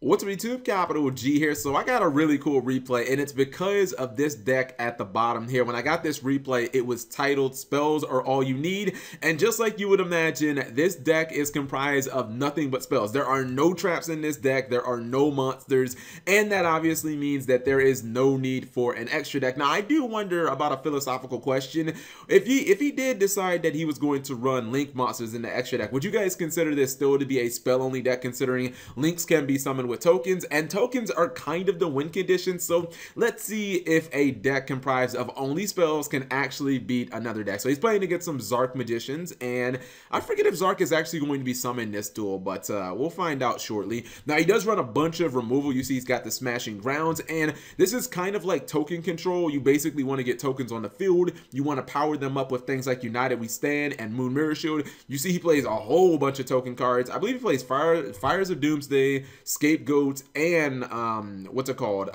What's up YouTube, Capital G here. So I got a really cool replay, and it's because of this deck at the bottom here. When I got this replay, it was titled Spells Are All You Need, and just like you would imagine, this deck is comprised of nothing but spells. There are no traps in this deck, there are no monsters, and that obviously means that there is no need for an extra deck. Now I do wonder about a philosophical question. If he did decide that he was going to run link monsters in the extra deck, would you guys consider this still to be a spell only deck, considering links can be summoned with tokens, and tokens are kind of the win condition? So let's see if a deck comprised of only spells can actually beat another deck. So he's playing against some Zarc Magicians, and I forget if Zarc is actually going to be summoned this duel, but we'll find out shortly. Now he does run a bunch of removal. You see he's got the Smashing Grounds, and this is kind of like token control. You basically want to get tokens on the field. You want to power them up with things like United We Stand and Moon Mirror Shield. You see he plays a whole bunch of token cards. I believe he plays Fires of Doomsday, Scapegoat, and what's it called,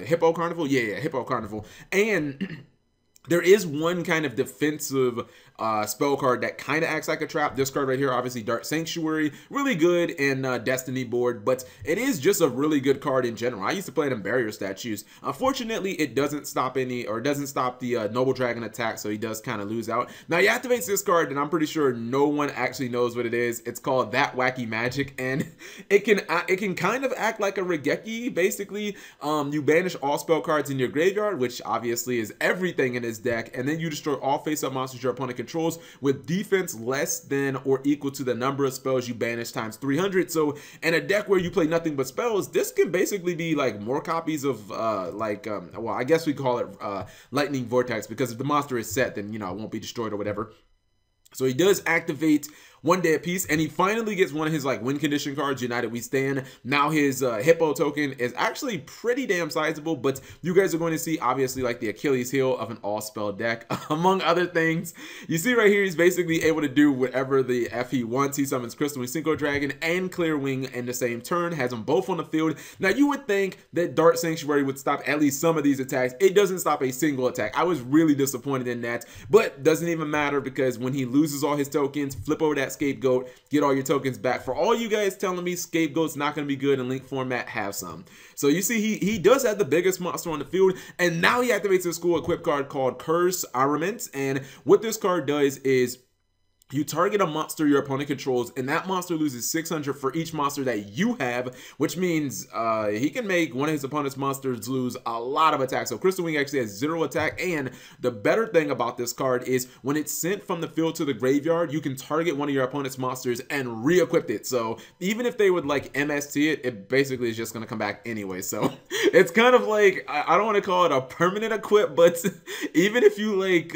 Hippo Carnival. Yeah, Hippo Carnival. And there is one kind of defensive spell card that kind of acts like a trap. This card right here, obviously Dark Sanctuary, really good in Destiny board, but it is just a really good card in general. I used to play it in barrier statues. Unfortunately, it doesn't stop the Noble Dragon attack, so he does kind of lose out. Now he activates this card, and I'm pretty sure no one actually knows what it is. It's called That Wacky Magic, and it can kind of act like a Regeki. Basically, you banish all spell cards in your graveyard, which obviously is everything in his deck, and then you destroy all face-up monsters your opponent controls with defense less than or equal to the number of spells you banish times 300. So in a deck where you play nothing but spells, this can basically be like more copies of well, I guess we call it Lightning Vortex, because if the monster is set, then, you know, it won't be destroyed or whatever. So he does activate 1 day apiece, and he finally gets one of his like win condition cards, United We Stand. Now his Hippo token is actually pretty damn sizable, but you guys are going to see obviously like the Achilles heel of an all spell deck, among other things. You see right here, he's basically able to do whatever the F he wants. He summons Crystal Wing Synchro Dragon and Clear Wing in the same turn, has them both on the field. Now you would think that Dark Sanctuary would stop at least some of these attacks. It doesn't stop a single attack. I was really disappointed in that, but doesn't even matter, because when he loses all his tokens, flip over that Scapegoat, get all your tokens back. For all you guys telling me Scapegoat's not going to be good in link format, have some. So you see he does have the biggest monster on the field, and now he activates his cool equip card called Curse Armament. And what this card does is you target a monster your opponent controls, and that monster loses 600 for each monster that you have, which means he can make one of his opponent's monsters lose a lot of attacks. So Crystal Wing actually has 0 attack, and the better thing about this card is when it's sent from the field to the graveyard, you can target one of your opponent's monsters and re-equip it. So even if they would like MST it, it basically is just going to come back anyway. So it's kind of like, I don't want to call it a permanent equip, but even if you like,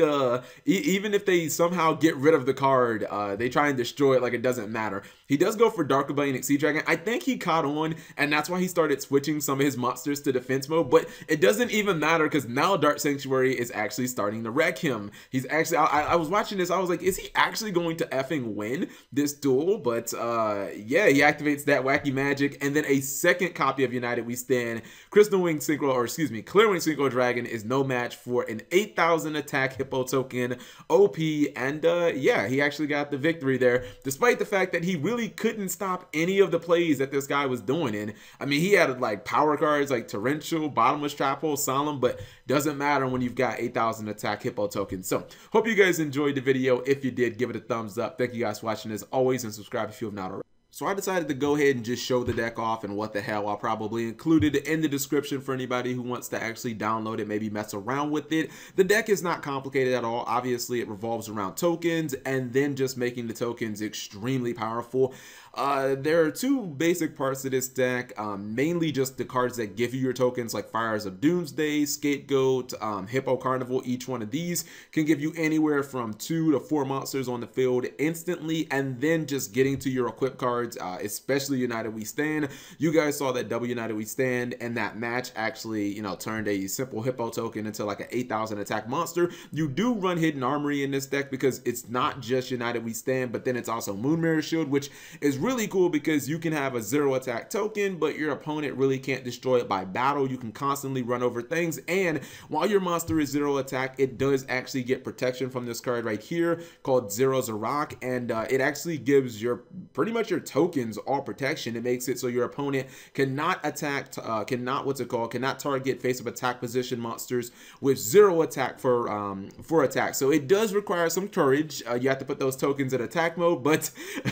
even if they somehow get rid of the card, they try and destroy it like it doesn't matter. He does go for Dark Rebellion Sea Dragon. I think he caught on, and that's why he started switching some of his monsters to defense mode, but it doesn't even matter, because now Dark Sanctuary is actually starting to wreck him. He's actually, I was watching this, I was like, is he actually going to effing win this duel? But yeah, he activates That Wacky Magic, and then a second copy of United We Stand. Crystal Wing Synchro, or excuse me, Clear Wing Synchro Dragon is no match for an 8,000 attack Hippo token, OP, and yeah, he actually got the victory there, despite the fact that he really couldn't stop any of the plays that this guy was doing. And I mean, he had like power cards like Torrential, Bottomless Trap Hole, Solemn, but doesn't matter when you've got 8,000 attack Hippo tokens. So hope you guys enjoyed the video. If you did, give it a thumbs up. Thank you guys for watching as always, and subscribe if you have not already. So I decided to go ahead and just show the deck off, and what the hell, I'll probably include it in the description for anybody who wants to actually download it, maybe mess around with it. The deck is not complicated at all. Obviously, it revolves around tokens, and then just making the tokens extremely powerful. There are 2 basic parts to this deck, mainly just the cards that give you your tokens, like Fires of Doomsday, Scapegoat, Hippo Carnival. Each one of these can give you anywhere from 2 to 4 monsters on the field instantly, and then just getting to your equip cards, especially United We Stand. You guys saw that double United We Stand, and that match actually, you know, turned a simple Hippo token into like an 8,000 attack monster. You do run Hidden Armory in this deck, because it's not just United We Stand, but then it's also Moon Mirror Shield, which is really cool because you can have a 0 attack token, but your opponent really can't destroy it by battle. You can constantly run over things, and while your monster is 0 attack, it does actually get protection from this card right here called Zero Zarc, and it actually gives your pretty much your tokens all protection. It makes it so your opponent cannot attack, cannot target face-up attack position monsters with 0 attack for attack. So it does require some courage. You have to put those tokens in attack mode, but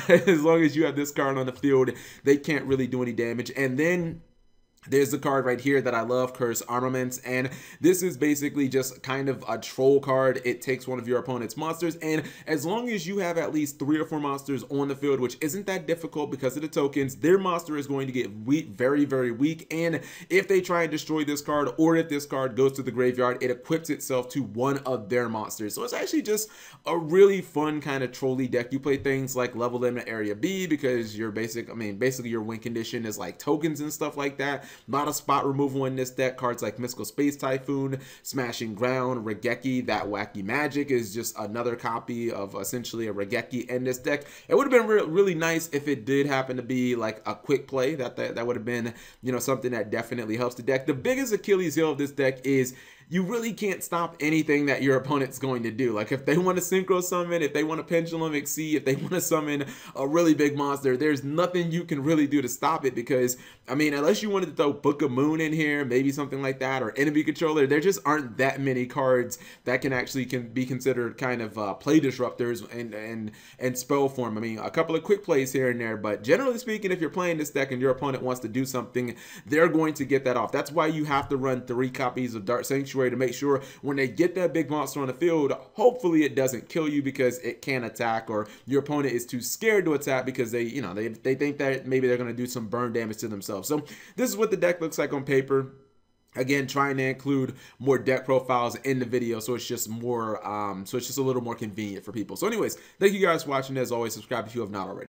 as long as you have this card on the field, they can't really do any damage. And then there's the card right here that I love, Curse Armaments, and this is basically just kind of a troll card. It takes one of your opponent's monsters, and as long as you have at least 3 or 4 monsters on the field, which isn't that difficult because of the tokens, their monster is going to get weak, very, very weak, and if they try and destroy this card, or if this card goes to the graveyard, it equips itself to one of their monsters. So it's actually just a really fun kind of trolly deck. You play things like Level Limit Area B because your basically your win condition is like tokens and stuff like that. A lot of spot removal in this deck. Cards like Mystical Space Typhoon, Smashing Ground, Regeki, that Wacky Magic is just another copy of essentially a Regeki in this deck. It would have been really nice if it did happen to be like a quick play. That would have been, you know, something that definitely helps the deck. The biggest Achilles heel of this deck is you really can't stop anything that your opponent's going to do. Like if they want to synchro summon, if they want to pendulum exceed, if they want to summon a really big monster, there's nothing you can really do to stop it, because I mean, unless you wanted to throw Book of Moon in here, maybe something like that, or Enemy Controller, there just aren't that many cards that can actually be considered kind of play disruptors and spell form. I mean, a couple of quick plays here and there, but generally speaking, if you're playing this deck and your opponent wants to do something, they're going to get that off. That's why you have to run 3 copies of Dark Sanctuary to make sure when they get that big monster on the field, hopefully it doesn't kill you because it can't attack, or your opponent is too scared to attack because they think that maybe they're going to do some burn damage to themselves. So this is what the deck looks like on paper. Again, trying to include more deck profiles in the video, so it's just more, so it's just a little more convenient for people. So anyways, thank you guys for watching. As always, subscribe if you have not already.